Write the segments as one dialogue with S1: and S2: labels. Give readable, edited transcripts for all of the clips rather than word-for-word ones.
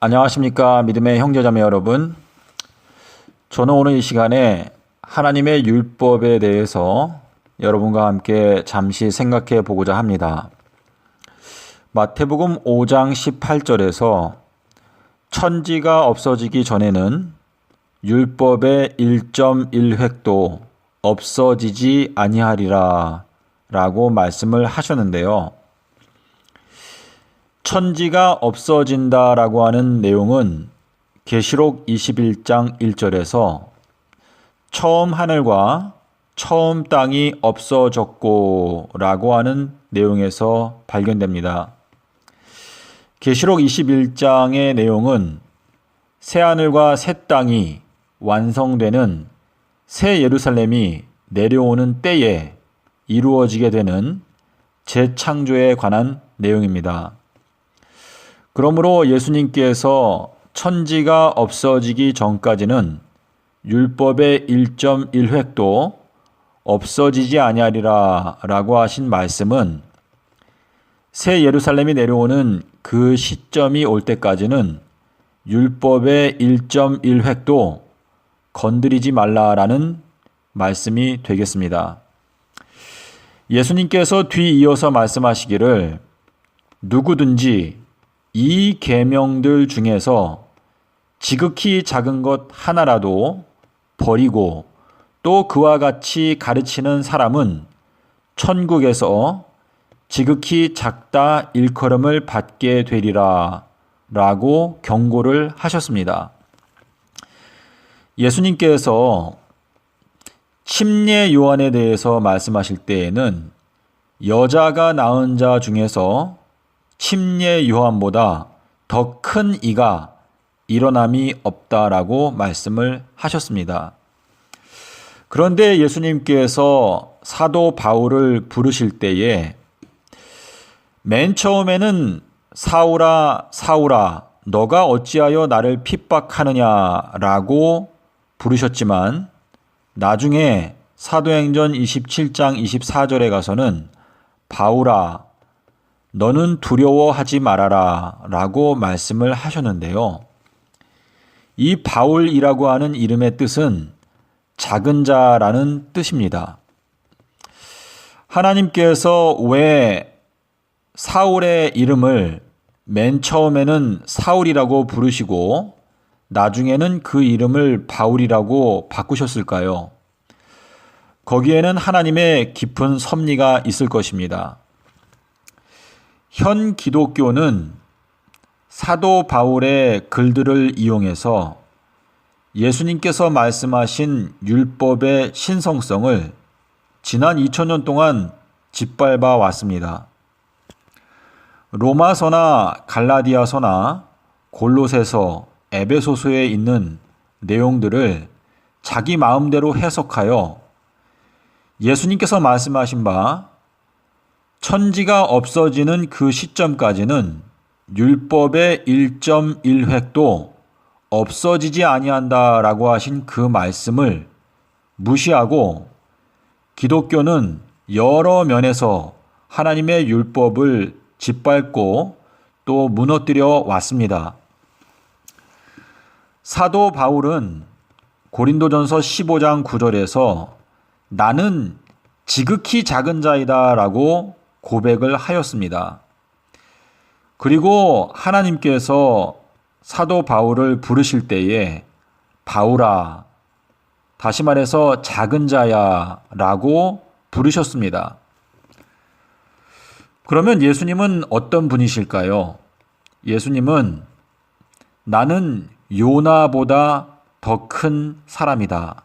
S1: 안녕하십니까 믿음의 형제자매 여러분. 저는 오늘 이 시간에 하나님의 율법에 대해서 여러분과 함께 잠시 생각해 보고자 합니다. 마태복음 5장 18절에서 천지가 없어지기 전에는 율법의 1.1획도 없어지지 아니하리라 라고 말씀을 하셨는데요. 천지가 없어진다라고 하는 내용은 계시록 21장 1절에서 처음 하늘과 처음 땅이 없어졌고 라고 하는 내용에서 발견됩니다. 계시록 21장의 내용은 새 하늘과 새 땅이 완성되는 새 예루살렘이 내려오는 때에 이루어지게 되는 재창조에 관한 내용입니다. 그러므로 예수님께서 천지가 없어지기 전까지는 율법의 1.1획도 없어지지 아니하리라 라고 하신 말씀은 새 예루살렘이 내려오는 그 시점이 올 때까지는 율법의 1.1획도 건드리지 말라라는 말씀이 되겠습니다. 예수님께서 뒤이어서 말씀하시기를 누구든지 이 계명들 중에서 지극히 작은 것 하나라도 버리고 또 그와 같이 가르치는 사람은 천국에서 지극히 작다 일컬음을 받게 되리라 라고 경고를 하셨습니다. 예수님께서 침례 요한에 대해서 말씀하실 때에는 여자가 낳은 자 중에서 침례 요한보다 더 큰 이가 일어남이 없다라고 말씀을 하셨습니다. 그런데 예수님께서 사도 바울을 부르실 때에 맨 처음에는 사울아 사울아 너가 어찌하여 나를 핍박하느냐라고 부르셨지만 나중에 사도행전 27장 24절에 가서는 바울아 너는 두려워하지 말아라 라고 말씀을 하셨는데요. 이 바울이라고 하는 이름의 뜻은 작은 자라는 뜻입니다. 하나님께서 왜 사울의 이름을 맨 처음에는 사울이라고 부르시고 나중에는 그 이름을 바울이라고 바꾸셨을까요? 거기에는 하나님의 깊은 섭리가 있을 것입니다. 현 기독교는 사도 바울의 글들을 이용해서 예수님께서 말씀하신 율법의 신성성을 지난 2000년 동안 짓밟아 왔습니다. 로마서나 갈라디아서나 골로새서, 에베소서에 있는 내용들을 자기 마음대로 해석하여 예수님께서 말씀하신 바 천지가 없어지는 그 시점까지는 율법의 1.1획도 없어지지 아니한다라고 하신 그 말씀을 무시하고 기독교는 여러 면에서 하나님의 율법을 짓밟고 또 무너뜨려 왔습니다. 사도 바울은 고린도전서 15장 9절에서 나는 지극히 작은 자이다 라고 고백을 하였습니다. 그리고 하나님께서 사도 바울을 부르실 때에 바울아, 다시 말해서 작은 자야 라고 부르셨습니다. 그러면 예수님은 어떤 분이실까요? 예수님은 나는 요나보다 더 큰 사람이다.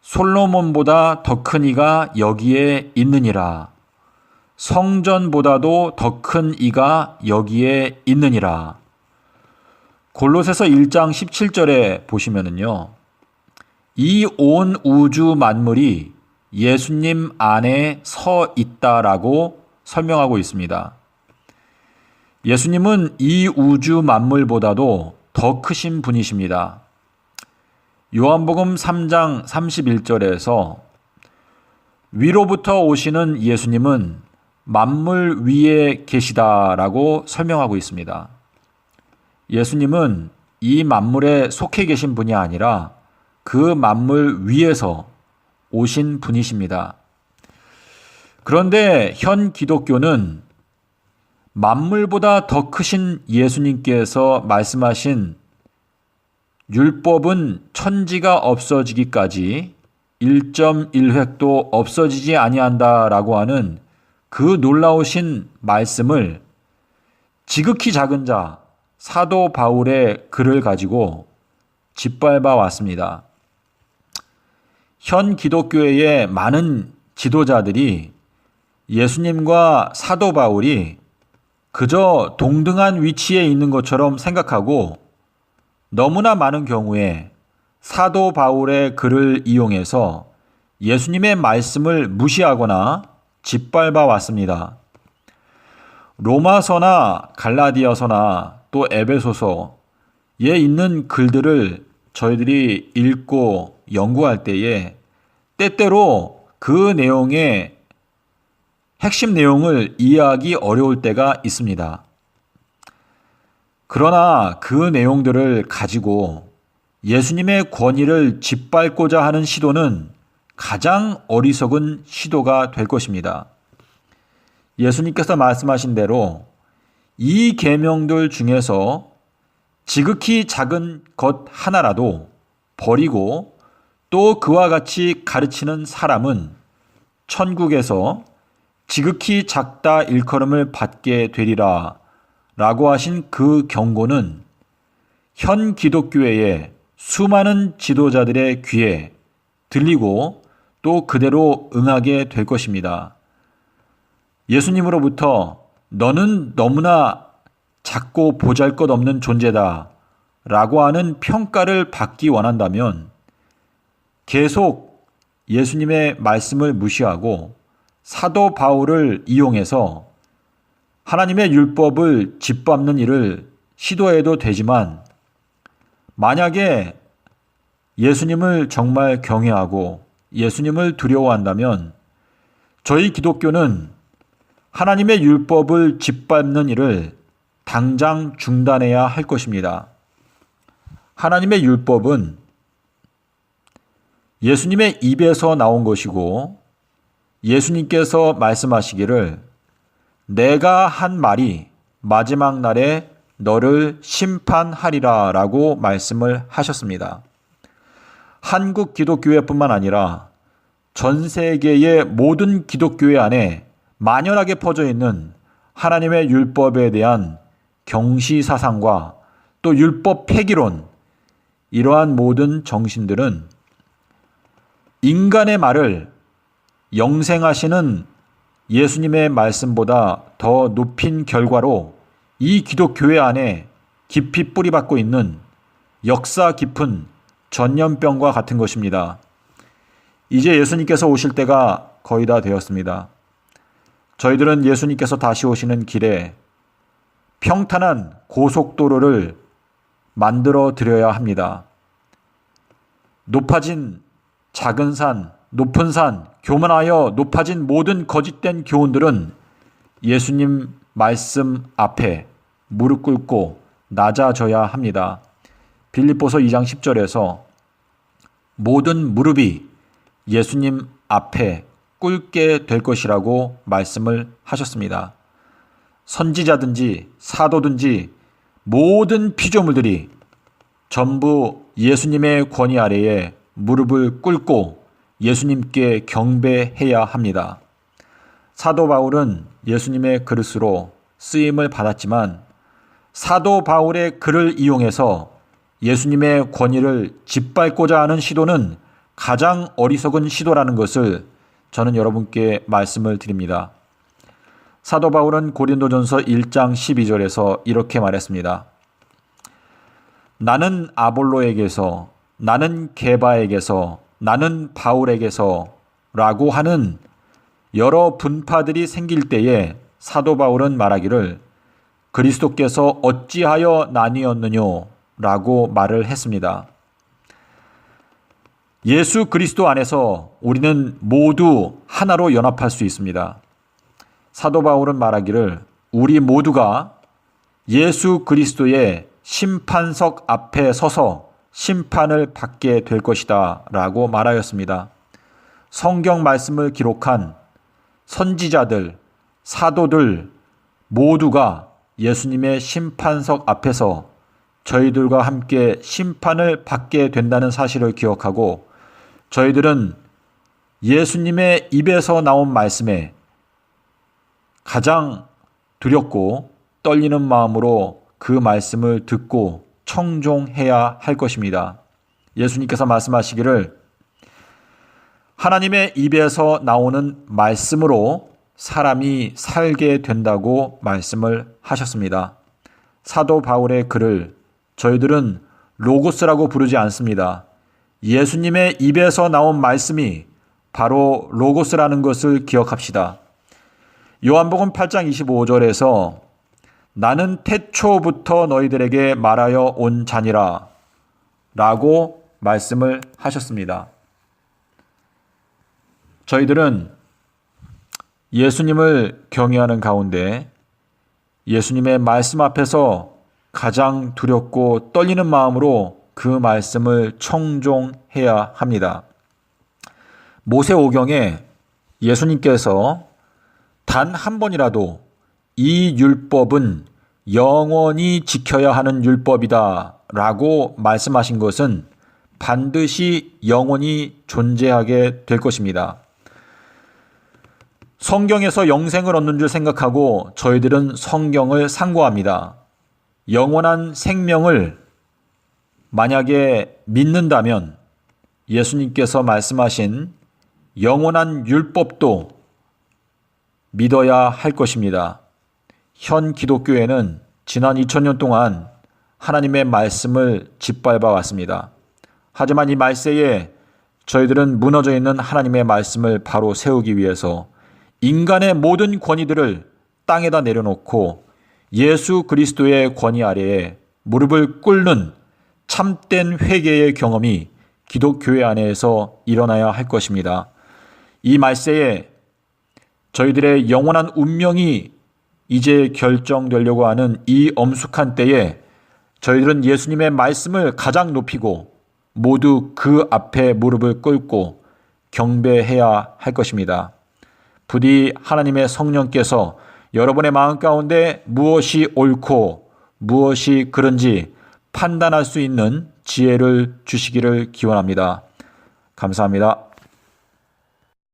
S1: 솔로몬보다 더 큰 이가 여기에 있느니라. 성전보다도 더 큰 이가 여기에 있느니라. 골로새서 1장 17절에 보시면은요. 이 온 우주 만물이 예수님 안에 서 있다라고 설명하고 있습니다. 예수님은 이 우주 만물보다도 더 크신 분이십니다. 요한복음 3장 31절에서 위로부터 오시는 예수님은 만물 위에 계시다라고 설명하고 있습니다. 예수님은 이 만물에 속해 계신 분이 아니라 그 만물 위에서 오신 분이십니다. 그런데 현 기독교는 만물보다 더 크신 예수님께서 말씀하신 율법은 천지가 없어지기까지 1.1획도 없어지지 아니한다라고 하는 그 놀라우신 말씀을 지극히 작은 자 사도 바울의 글을 가지고 짓밟아 왔습니다. 현 기독교의 많은 지도자들이 예수님과 사도 바울이 그저 동등한 위치에 있는 것처럼 생각하고 너무나 많은 경우에 사도 바울의 글을 이용해서 예수님의 말씀을 무시하거나 짓밟아 왔습니다. 로마서나 갈라디아서나 또 에베소서에 있는 글들을 저희들이 읽고 연구할 때에 때때로 그 내용의 핵심 내용을 이해하기 어려울 때가 있습니다. 그러나 그 내용들을 가지고 예수님의 권위를 짓밟고자 하는 시도는 가장 어리석은 시도가 될 것입니다. 예수님께서 말씀하신 대로 이 계명들 중에서 지극히 작은 것 하나라도 버리고 또 그와 같이 가르치는 사람은 천국에서 지극히 작다 일컬음을 받게 되리라 라고 하신 그 경고는 현 기독교회의 수많은 지도자들의 귀에 들리고 또 그대로 응하게 될 것입니다. 예수님으로부터 너는 너무나 작고 보잘것없는 존재다 라고 하는 평가를 받기 원한다면 계속 예수님의 말씀을 무시하고 사도 바울을 이용해서 하나님의 율법을 짓밟는 일을 시도해도 되지만 만약에 예수님을 정말 경외하고 예수님을 두려워한다면 저희 기독교는 하나님의 율법을 짓밟는 일을 당장 중단해야 할 것입니다. 하나님의 율법은 예수님의 입에서 나온 것이고 예수님께서 말씀하시기를 내가 한 말이 마지막 날에 너를 심판하리라 라고 말씀을 하셨습니다. 한국 기독교회뿐만 아니라 전 세계의 모든 기독교회 안에 만연하게 퍼져 있는 하나님의 율법에 대한 경시사상과 또 율법 폐기론, 이러한 모든 정신들은 인간의 말을 영생하시는 예수님의 말씀보다 더 높인 결과로 이 기독교회 안에 깊이 뿌리박고 있는 역사 깊은 전염병과 같은 것입니다. 이제 예수님께서 오실 때가 거의 다 되었습니다. 저희들은 예수님께서 다시 오시는 길에 평탄한 고속도로를 만들어 드려야 합니다. 높아진 작은 산, 높은 산, 교만하여 높아진 모든 거짓된 교훈들은 예수님 말씀 앞에 무릎 꿇고 낮아져야 합니다. 빌립보서 2장 10절에서 모든 무릎이 예수님 앞에 꿇게 될 것이라고 말씀을 하셨습니다. 선지자든지 사도든지 모든 피조물들이 전부 예수님의 권위 아래에 무릎을 꿇고 예수님께 경배해야 합니다. 사도 바울은 예수님의 그릇으로 쓰임을 받았지만 사도 바울의 글을 이용해서 예수님의 권위를 짓밟고자 하는 시도는 가장 어리석은 시도라는 것을 저는 여러분께 말씀을 드립니다. 사도 바울은 고린도전서 1장 12절에서 이렇게 말했습니다. 나는 아볼로에게서, 나는 게바에게서, 나는 바울에게서 라고 하는 여러 분파들이 생길 때에 사도 바울은 말하기를 그리스도께서 어찌하여 나뉘었느뇨 라고 말을 했습니다. 예수 그리스도 안에서 우리는 모두 하나로 연합할 수 있습니다. 사도 바울은 말하기를 우리 모두가 예수 그리스도의 심판석 앞에 서서 심판을 받게 될 것이다 라고 말하였습니다. 성경 말씀을 기록한 선지자들, 사도들 모두가 예수님의 심판석 앞에서 저희들과 함께 심판을 받게 된다는 사실을 기억하고 저희들은 예수님의 입에서 나온 말씀에 가장 두렵고 떨리는 마음으로 그 말씀을 듣고 청종해야 할 것입니다. 예수님께서 말씀하시기를 하나님의 입에서 나오는 말씀으로 사람이 살게 된다고 말씀을 하셨습니다. 사도 바울의 글을 저희들은 로고스라고 부르지 않습니다. 예수님의 입에서 나온 말씀이 바로 로고스라는 것을 기억합시다. 요한복음 8장 25절에서 나는 태초부터 너희들에게 말하여 온 자니라 라고 말씀을 하셨습니다. 저희들은 예수님을 경외하는 가운데 예수님의 말씀 앞에서 가장 두렵고 떨리는 마음으로 그 말씀을 청종해야 합니다. 모세오경에 예수님께서 단 한 번이라도 이 율법은 영원히 지켜야 하는 율법이다 라고 말씀하신 것은 반드시 영원히 존재하게 될 것입니다. 성경에서 영생을 얻는 줄 생각하고 저희들은 성경을 상고합니다. 영원한 생명을 만약에 믿는다면 예수님께서 말씀하신 영원한 율법도 믿어야 할 것입니다. 현 기독교회는 지난 2000년 동안 하나님의 말씀을 짓밟아 왔습니다. 하지만 이 말세에 저희들은 무너져 있는 하나님의 말씀을 바로 세우기 위해서 인간의 모든 권위들을 땅에다 내려놓고 예수 그리스도의 권위 아래에 무릎을 꿇는 참된 회개의 경험이 기독교회 안에서 일어나야 할 것입니다. 이 말세에 저희들의 영원한 운명이 이제 결정되려고 하는 이 엄숙한 때에 저희들은 예수님의 말씀을 가장 높이고 모두 그 앞에 무릎을 꿇고 경배해야 할 것입니다. 부디 하나님의 성령께서 여러분의 마음 가운데 무엇이 옳고 무엇이 그른지 판단할 수 있는 지혜를 주시기를 기원합니다. 감사합니다.